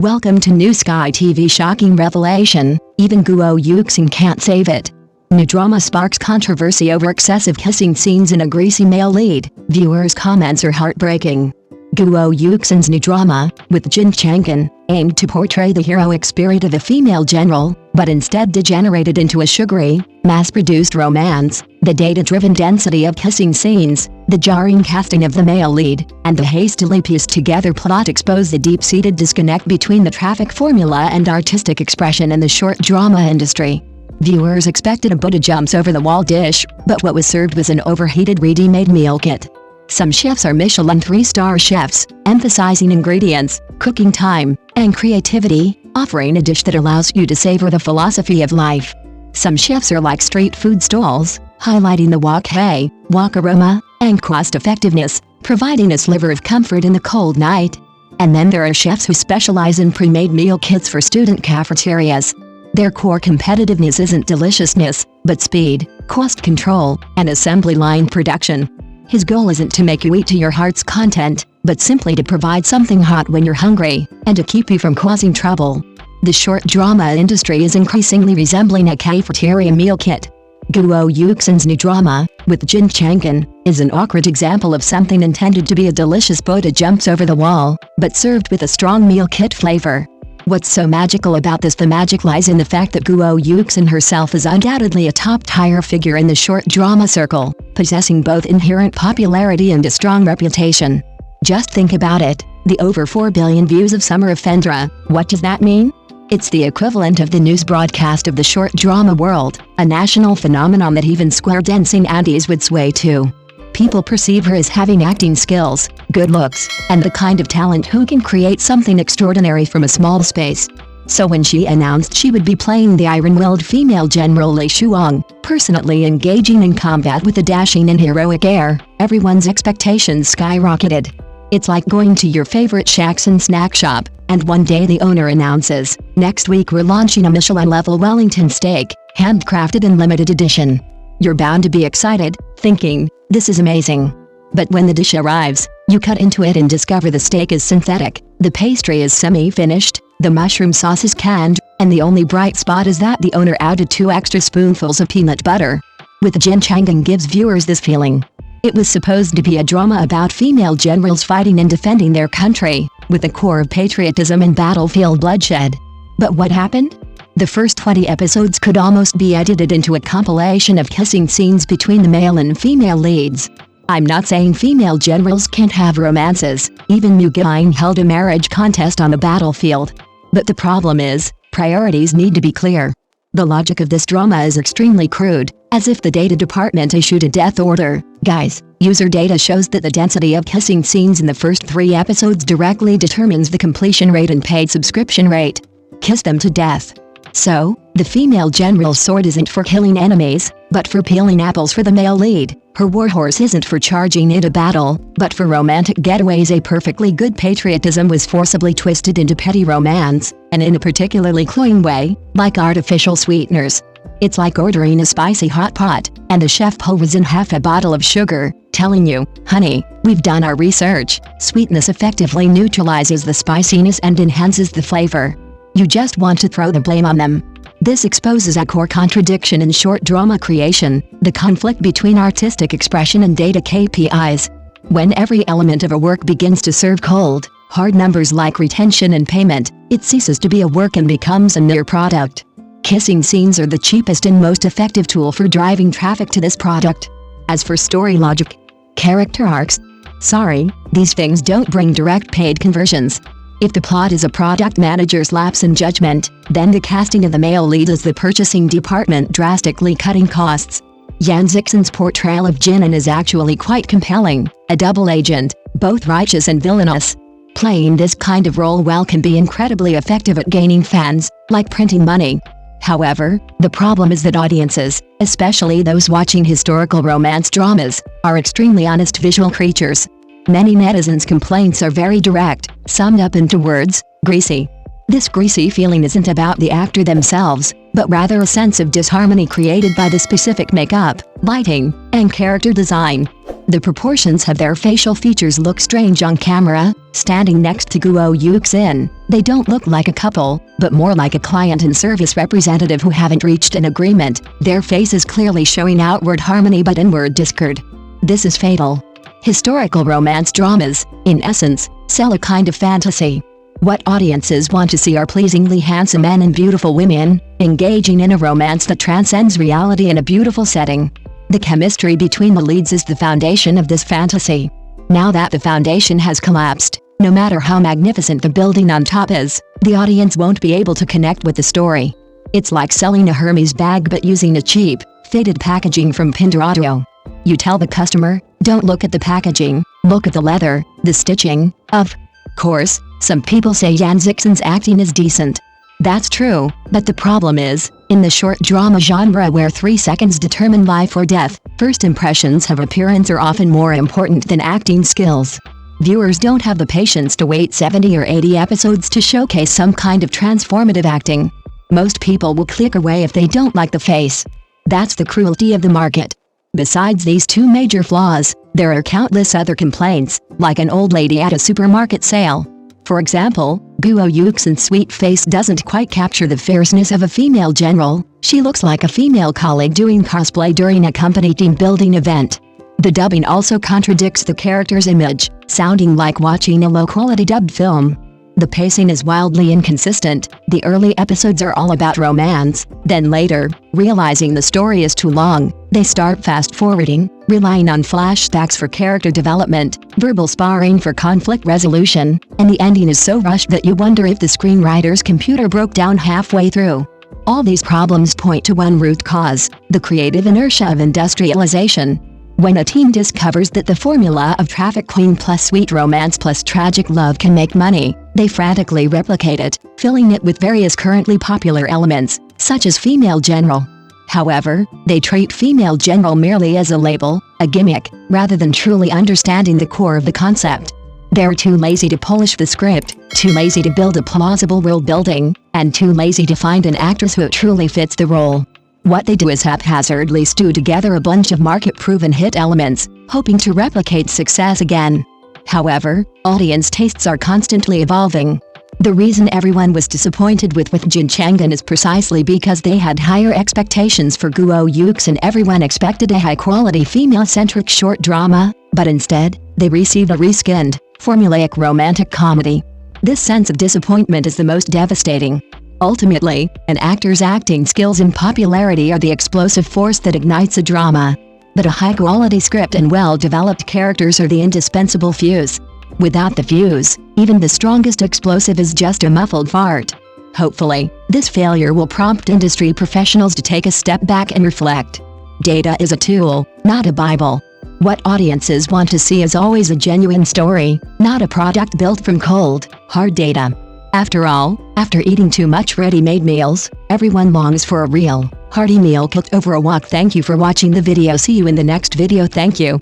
Welcome to New Sky TV. Shocking revelation, even Guo Yuxin can't save it. New drama sparks controversy over excessive kissing scenes in a greasy male lead. Viewers' comments are heartbreaking. Guo Yuxin's new drama, with Jin Chang'an, aimed to portray the heroic spirit of a female general, but instead degenerated into a sugary, mass-produced romance. The data-driven density of kissing scenes, the jarring casting of the male lead, and the hastily pieced-together plot expose the deep-seated disconnect between the traffic formula and artistic expression in the short drama industry. Viewers expected a Buddha jumps-over-the-wall dish, but what was served was an overheated ready-made meal kit. Some chefs are Michelin 3-star chefs, emphasizing ingredients, cooking time, and creativity, offering a dish that allows you to savor the philosophy of life. Some chefs are like street food stalls, highlighting the wok aroma, and cost-effectiveness, providing a sliver of comfort in the cold night. And then there are chefs who specialize in pre-made meal kits for student cafeterias. Their core competitiveness isn't deliciousness, but speed, cost control, and assembly line production. His goal isn't to make you eat to your heart's content, but simply to provide something hot when you're hungry, and to keep you from causing trouble. The short drama industry is increasingly resembling a cafeteria meal kit. Guo Yuxin's new drama, with Jin Chang'an, is an awkward example of something intended to be a delicious Buddha jumps over the wall, but served with a strong meal kit flavor. What's so magical about this? The magic lies in the fact that Guo Yuxin herself is undoubtedly a top-tier figure in the short drama circle, possessing both inherent popularity and a strong reputation. Just think about it, the over 4 billion views of Summer of Fendra. What does that mean? It's the equivalent of the news broadcast of the short drama world, a national phenomenon that even square dancing aunties would sway to. People perceive her as having acting skills, good looks, and the kind of talent who can create something extraordinary from a small space. So when she announced she would be playing the iron-willed female general Lei Shuang, personally engaging in combat with a dashing and heroic air, everyone's expectations skyrocketed. It's like going to your favorite shacks and snack shop, and one day the owner announces, "Next week we're launching a Michelin-level Wellington steak, handcrafted in limited edition." You're bound to be excited, thinking, "This is amazing." But when the dish arrives, you cut into it and discover the steak is synthetic, the pastry is semi-finished, the mushroom sauce is canned, and the only bright spot is that the owner added 2 extra spoonfuls of peanut butter. With Jin Chang'an gives viewers this feeling. It was supposed to be a drama about female generals fighting and defending their country, with a core of patriotism and battlefield bloodshed. But what happened? The first 20 episodes could almost be edited into a compilation of kissing scenes between the male and female leads. I'm not saying female generals can't have romances, even Mu Guilin held a marriage contest on the battlefield. But the problem is, priorities need to be clear. The logic of this drama is extremely crude, as if the data department issued a death order. Guys, user data shows that the density of kissing scenes in the first 3 episodes directly determines the completion rate and paid subscription rate. Kiss them to death. So, the female general's sword isn't for killing enemies, but for peeling apples for the male lead. Her warhorse isn't for charging into battle, but for romantic getaways. A perfectly good patriotism was forcibly twisted into petty romance, and in a particularly cloying way, like artificial sweeteners. It's like ordering a spicy hot pot, and the chef pours in half a bottle of sugar, telling you, "Honey, we've done our research. Sweetness effectively neutralizes the spiciness and enhances the flavor." You just want to throw the blame on them. This exposes a core contradiction in short drama creation, the conflict between artistic expression and data KPIs. When every element of a work begins to serve cold, hard numbers like retention and payment, it ceases to be a work and becomes a mere product. Kissing scenes are the cheapest and most effective tool for driving traffic to this product. As for story logic, character arcs, sorry, these things don't bring direct paid conversions. If the plot is a product manager's lapse in judgment, then the casting of the male lead is the purchasing department drastically cutting costs. Yan Zixin's portrayal of Jinan is actually quite compelling, a double agent, both righteous and villainous. Playing this kind of role well can be incredibly effective at gaining fans, like printing money. However, the problem is that audiences, especially those watching historical romance dramas, are extremely honest visual creatures. Many netizens' complaints are very direct, summed up into words, greasy. This greasy feeling isn't about the actor themselves, but rather a sense of disharmony created by the specific makeup, lighting, and character design. The proportions of their facial features look strange on camera. Standing next to Guo Yuxin, they don't look like a couple, but more like a client and service representative who haven't reached an agreement. Their faces clearly showing outward harmony but inward discord. This is fatal. Historical romance dramas, in essence, sell a kind of fantasy. What audiences want to see are pleasingly handsome men and beautiful women, engaging in a romance that transcends reality in a beautiful setting. The chemistry between the leads is the foundation of this fantasy. Now that the foundation has collapsed, no matter how magnificent the building on top is, the audience won't be able to connect with the story. It's like selling a Hermes bag but using a cheap, faded packaging from Pinduoduo. You tell the customer, don't look at the packaging, look at the leather, the stitching. Of course, some people say Yan Zixin's acting is decent. That's true, but the problem is, in the short drama genre where 3 seconds determine life or death, first impressions of appearance are often more important than acting skills. Viewers don't have the patience to wait 70 or 80 episodes to showcase some kind of transformative acting. Most people will click away if they don't like the face. That's the cruelty of the market. Besides these two major flaws, there are countless other complaints, like an old lady at a supermarket sale. For example, Guo Yuxin's sweet face doesn't quite capture the fierceness of a female general. She looks like a female colleague doing cosplay during a company team-building event. The dubbing also contradicts the character's image, sounding like watching a low-quality dubbed film. The pacing is wildly inconsistent. The early episodes are all about romance, then later, realizing the story is too long, they start fast-forwarding, relying on flashbacks for character development, verbal sparring for conflict resolution, and the ending is so rushed that you wonder if the screenwriter's computer broke down halfway through. All these problems point to one root cause: the creative inertia of industrialization. When a team discovers that the formula of traffic queen plus sweet romance plus tragic love can make money, they frantically replicate it, filling it with various currently popular elements, such as female general. However, they treat female general merely as a label, a gimmick, rather than truly understanding the core of the concept. They're too lazy to polish the script, too lazy to build a plausible world building, and too lazy to find an actress who truly fits the role. What they do is haphazardly stew together a bunch of market-proven hit elements, hoping to replicate success again. However, audience tastes are constantly evolving. The reason everyone was disappointed with Jin Chang'an is precisely because they had higher expectations for Guo Yuxin. Everyone expected a high-quality female-centric short drama, but instead, they received a reskinned, formulaic romantic comedy. This sense of disappointment is the most devastating. Ultimately, an actor's acting skills and popularity are the explosive force that ignites a drama. But a high-quality script and well-developed characters are the indispensable fuse. Without the fuse, even the strongest explosive is just a muffled fart. Hopefully, this failure will prompt industry professionals to take a step back and reflect. Data is a tool, not a Bible. What audiences want to see is always a genuine story, not a product built from cold, hard data. After all, after eating too much ready-made meals, everyone longs for a real, hearty meal cooked over a wok. Thank you for watching the video. See you in the next video. Thank you.